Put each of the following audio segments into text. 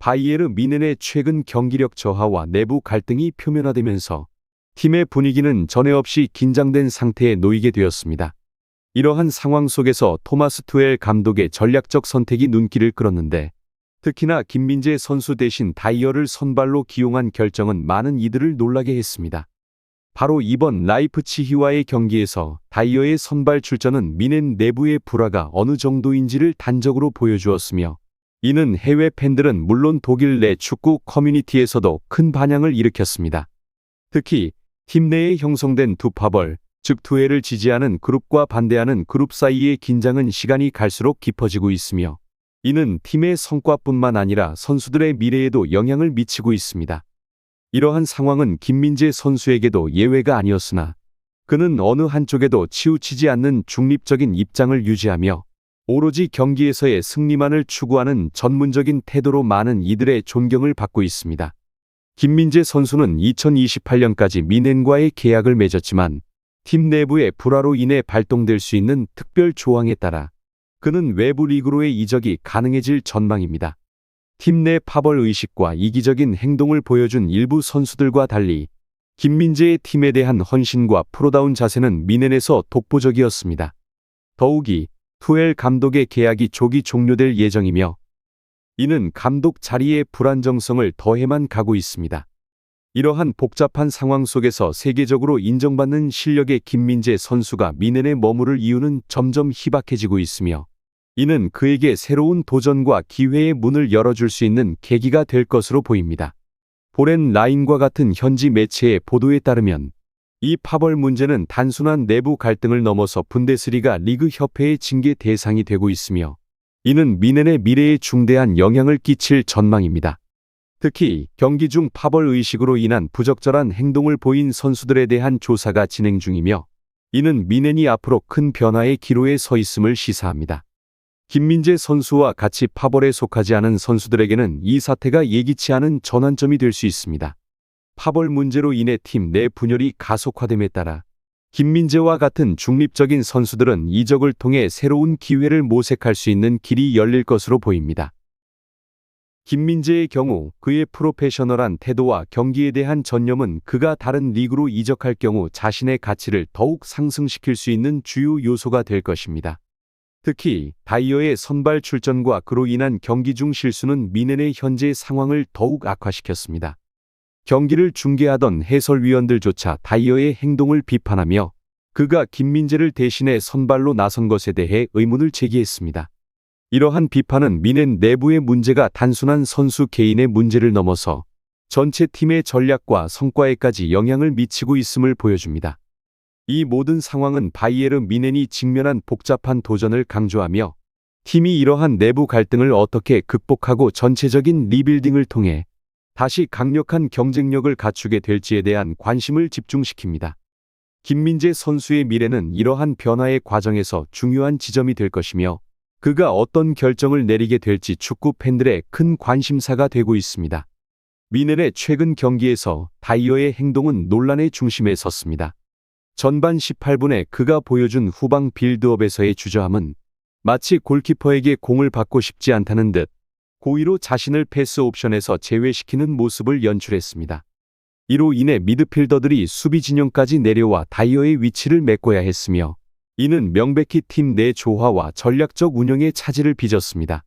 바이에르 뮌헨의 최근 경기력 저하와 내부 갈등이 표면화되면서 팀의 분위기는 전에 없이 긴장된 상태에 놓이게 되었습니다. 이러한 상황 속에서 토마스 투엘 감독의 전략적 선택이 눈길을 끌었는데, 특히나 김민재 선수 대신 다이어를 선발로 기용한 결정은 많은 이들을 놀라게 했습니다. 바로 이번 라이프치히와의 경기에서 다이어의 선발 출전은 뮌헨 내부의 불화가 어느 정도인지를 단적으로 보여주었으며, 이는 해외 팬들은 물론 독일 내 축구 커뮤니티에서도 큰 반향을 일으켰습니다. 특히 팀 내에 형성된 두 파벌, 즉 투엘을 지지하는 그룹과 반대하는 그룹 사이의 긴장은 시간이 갈수록 깊어지고 있으며, 이는 팀의 성과뿐만 아니라 선수들의 미래에도 영향을 미치고 있습니다. 이러한 상황은 김민재 선수에게도 예외가 아니었으나, 그는 어느 한쪽에도 치우치지 않는 중립적인 입장을 유지하며 오로지 경기에서의 승리만을 추구하는 전문적인 태도로 많은 이들의 존경을 받고 있습니다. 김민재 선수는 2028년까지 뮌헨과의 계약을 맺었지만, 팀 내부의 불화로 인해 발동될 수 있는 특별 조항에 따라 그는 외부 리그로의 이적이 가능해질 전망입니다. 팀 내 파벌 의식과 이기적인 행동을 보여준 일부 선수들과 달리 김민재의 팀에 대한 헌신과 프로다운 자세는 뮌헨에서 독보적이었습니다. 더욱이 투엘 감독의 계약이 조기 종료될 예정이며, 이는 감독 자리의 불안정성을 더해만 가고 있습니다. 이러한 복잡한 상황 속에서 세계적으로 인정받는 실력의 김민재 선수가 뮌헨에 머무를 이유는 점점 희박해지고 있으며, 이는 그에게 새로운 도전과 기회의 문을 열어줄 수 있는 계기가 될 것으로 보입니다. 보렌 라인과 같은 현지 매체의 보도에 따르면 이 파벌 문제는 단순한 내부 갈등을 넘어서 분데스리가 리그 협회의 징계 대상이 되고 있으며, 이는 뮌헨의 미래에 중대한 영향을 끼칠 전망입니다. 특히 경기 중 파벌 의식으로 인한 부적절한 행동을 보인 선수들에 대한 조사가 진행 중이며, 이는 뮌헨이 앞으로 큰 변화의 기로에 서 있음을 시사합니다. 김민재 선수와 같이 파벌에 속하지 않은 선수들에게는 이 사태가 예기치 않은 전환점이 될 수 있습니다. 파벌 문제로 인해 팀 내 분열이 가속화됨에 따라 김민재와 같은 중립적인 선수들은 이적을 통해 새로운 기회를 모색할 수 있는 길이 열릴 것으로 보입니다. 김민재의 경우 그의 프로페셔널한 태도와 경기에 대한 전념은 그가 다른 리그로 이적할 경우 자신의 가치를 더욱 상승시킬 수 있는 주요 요소가 될 것입니다. 특히 다이어의 선발 출전과 그로 인한 경기 중 실수는 뮌헨의 현재 상황을 더욱 악화시켰습니다. 경기를 중계하던 해설위원들조차 다이어의 행동을 비판하며 그가 김민재를 대신해 선발로 나선 것에 대해 의문을 제기했습니다. 이러한 비판은 뮌헨 내부의 문제가 단순한 선수 개인의 문제를 넘어서 전체 팀의 전략과 성과에까지 영향을 미치고 있음을 보여줍니다. 이 모든 상황은 바이에르 뮌헨이 직면한 복잡한 도전을 강조하며, 팀이 이러한 내부 갈등을 어떻게 극복하고 전체적인 리빌딩을 통해 다시 강력한 경쟁력을 갖추게 될지에 대한 관심을 집중시킵니다. 김민재 선수의 미래는 이러한 변화의 과정에서 중요한 지점이 될 것이며, 그가 어떤 결정을 내리게 될지 축구 팬들의 큰 관심사가 되고 있습니다. 뮌헨의 최근 경기에서 다이어의 행동은 논란의 중심에 섰습니다. 전반 18분에 그가 보여준 후방 빌드업에서의 주저함은 마치 골키퍼에게 공을 받고 싶지 않다는 듯 고의로 자신을 패스 옵션에서 제외시키는 모습을 연출했습니다. 이로 인해 미드필더들이 수비 진영까지 내려와 다이어의 위치를 메꿔야 했으며, 이는 명백히 팀 내 조화와 전략적 운영에 차질을 빚었습니다.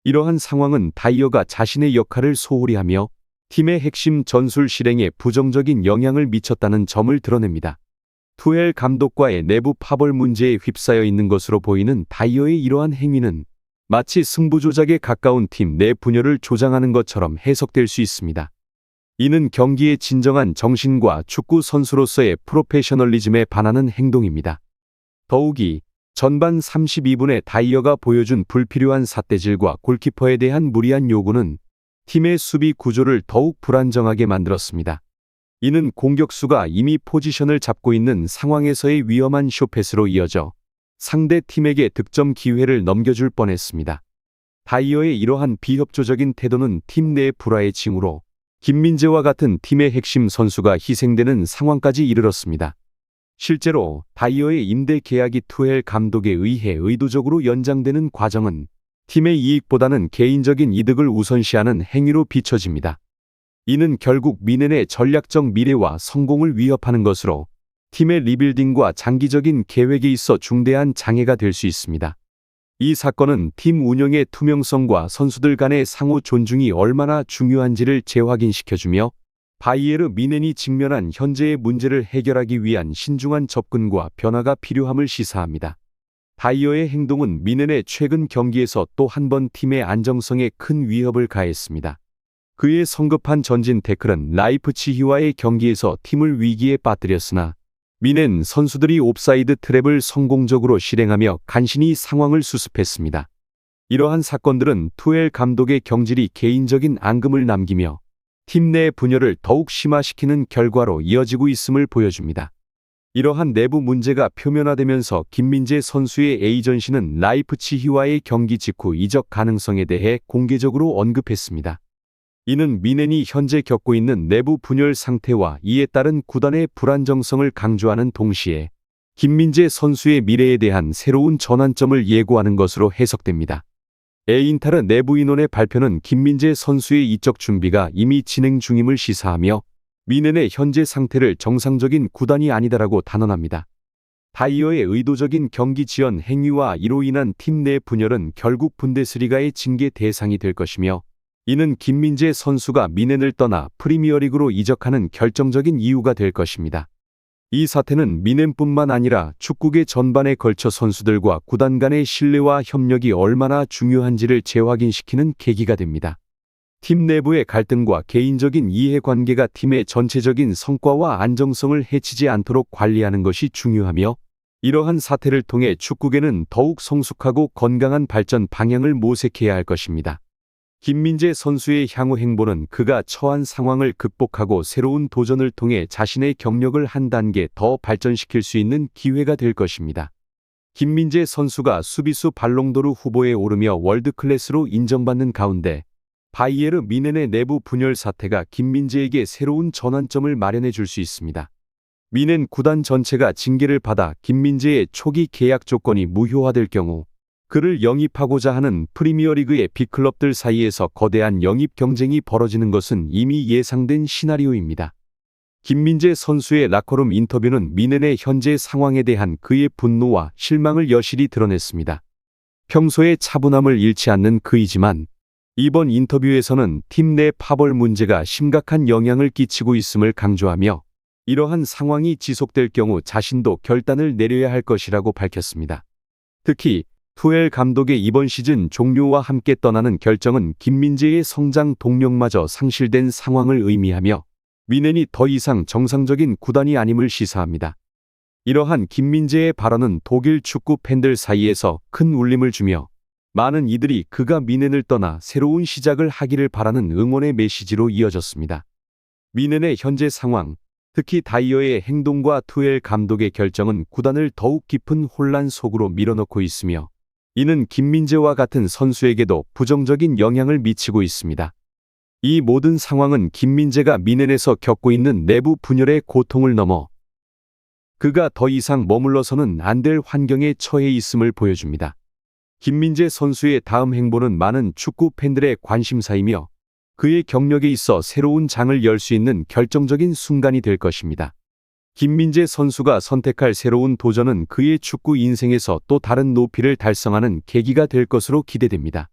이러한 상황은 다이어가 자신의 역할을 소홀히 하며 팀의 핵심 전술 실행에 부정적인 영향을 미쳤다는 점을 드러냅니다. 투엘 감독과의 내부 파벌 문제에 휩싸여 있는 것으로 보이는 다이어의 이러한 행위는 마치 승부 조작에 가까운 팀 내 분열을 조장하는 것처럼 해석될 수 있습니다. 이는 경기의 진정한 정신과 축구 선수로서의 프로페셔널리즘에 반하는 행동입니다. 더욱이 전반 32분에 다이어가 보여준 불필요한 삿대질과 골키퍼에 대한 무리한 요구는 팀의 수비 구조를 더욱 불안정하게 만들었습니다. 이는 공격수가 이미 포지션을 잡고 있는 상황에서의 위험한 숏패스로 이어져 상대 팀에게 득점 기회를 넘겨줄 뻔했습니다. 다이어의 이러한 비협조적인 태도는 팀 내 불화의 징후로 김민재와 같은 팀의 핵심 선수가 희생되는 상황까지 이르렀습니다. 실제로 다이어의 임대 계약이 투엘 감독에 의해 의도적으로 연장되는 과정은 팀의 이익보다는 개인적인 이득을 우선시하는 행위로 비춰집니다. 이는 결국 미넨의 전략적 미래와 성공을 위협하는 것으로 팀의 리빌딩과 장기적인 계획에 있어 중대한 장애가 될 수 있습니다. 이 사건은 팀 운영의 투명성과 선수들 간의 상호 존중이 얼마나 중요한지를 재확인시켜주며 바이에르 미넨이 직면한 현재의 문제를 해결하기 위한 신중한 접근과 변화가 필요함을 시사합니다. 바이어의 행동은 미넨의 최근 경기에서 또 한 번 팀의 안정성에 큰 위협을 가했습니다. 그의 성급한 전진 태클은 라이프치히와의 경기에서 팀을 위기에 빠뜨렸으나 미넨 선수들이 옵사이드 트랩을 성공적으로 실행하며 간신히 상황을 수습했습니다. 이러한 사건들은 투엘 감독의 경질이 개인적인 앙금을 남기며 팀 내 분열을 더욱 심화시키는 결과로 이어지고 있음을 보여줍니다. 이러한 내부 문제가 표면화되면서 김민재 선수의 에이전시는 라이프치히와의 경기 직후 이적 가능성에 대해 공개적으로 언급했습니다. 이는 미넨이 현재 겪고 있는 내부 분열 상태와 이에 따른 구단의 불안정성을 강조하는 동시에 김민재 선수의 미래에 대한 새로운 전환점을 예고하는 것으로 해석됩니다. 에인타르 내부 인원의 발표는 김민재 선수의 이적 준비가 이미 진행 중임을 시사하며 미넨의 현재 상태를 정상적인 구단이 아니다라고 단언합니다. 바이어의 의도적인 경기 지연 행위와 이로 인한 팀 내 분열은 결국 분데스리가의 징계 대상이 될 것이며 이는 김민재 선수가 미넨을 떠나 프리미어리그로 이적하는 결정적인 이유가 될 것입니다. 이 사태는 미넨뿐만 아니라 축구계 전반에 걸쳐 선수들과 구단 간의 신뢰와 협력이 얼마나 중요한지를 재확인시키는 계기가 됩니다. 팀 내부의 갈등과 개인적인 이해관계가 팀의 전체적인 성과와 안정성을 해치지 않도록 관리하는 것이 중요하며 이러한 사태를 통해 축구계는 더욱 성숙하고 건강한 발전 방향을 모색해야 할 것입니다. 김민재 선수의 향후 행보는 그가 처한 상황을 극복하고 새로운 도전을 통해 자신의 경력을 한 단계 더 발전시킬 수 있는 기회가 될 것입니다. 김민재 선수가 수비수 발롱도르 후보에 오르며 월드클래스로 인정받는 가운데 바이에르 미넨의 내부 분열 사태가 김민재에게 새로운 전환점을 마련해 줄 수 있습니다. 미넨 구단 전체가 징계를 받아 김민재의 초기 계약 조건이 무효화될 경우 그를 영입하고자 하는 프리미어리그의 빅클럽들 사이에서 거대한 영입 경쟁이 벌어지는 것은 이미 예상된 시나리오입니다. 김민재 선수의 라커룸 인터뷰는 미넨의 현재 상황에 대한 그의 분노와 실망을 여실히 드러냈습니다. 평소에 차분함을 잃지 않는 그이지만 이번 인터뷰에서는 팀 내 파벌 문제가 심각한 영향을 끼치고 있음을 강조하며 이러한 상황이 지속될 경우 자신도 결단을 내려야 할 것이라고 밝혔습니다. 특히 투엘 감독의 이번 시즌 종료와 함께 떠나는 결정은 김민재의 성장 동력마저 상실된 상황을 의미하며 미넨이 더 이상 정상적인 구단이 아님을 시사합니다. 이러한 김민재의 발언은 독일 축구 팬들 사이에서 큰 울림을 주며 많은 이들이 그가 미넨을 떠나 새로운 시작을 하기를 바라는 응원의 메시지로 이어졌습니다. 미넨의 현재 상황, 특히 다이어의 행동과 투엘 감독의 결정은 구단을 더욱 깊은 혼란 속으로 밀어넣고 있으며 이는 김민재와 같은 선수에게도 부정적인 영향을 미치고 있습니다. 이 모든 상황은 김민재가 미넨에서 겪고 있는 내부 분열의 고통을 넘어 그가 더 이상 머물러서는 안 될 환경에 처해 있음을 보여줍니다. 김민재 선수의 다음 행보는 많은 축구 팬들의 관심사이며 그의 경력에 있어 새로운 장을 열 수 있는 결정적인 순간이 될 것입니다. 김민재 선수가 선택할 새로운 도전은 그의 축구 인생에서 또 다른 높이를 달성하는 계기가 될 것으로 기대됩니다.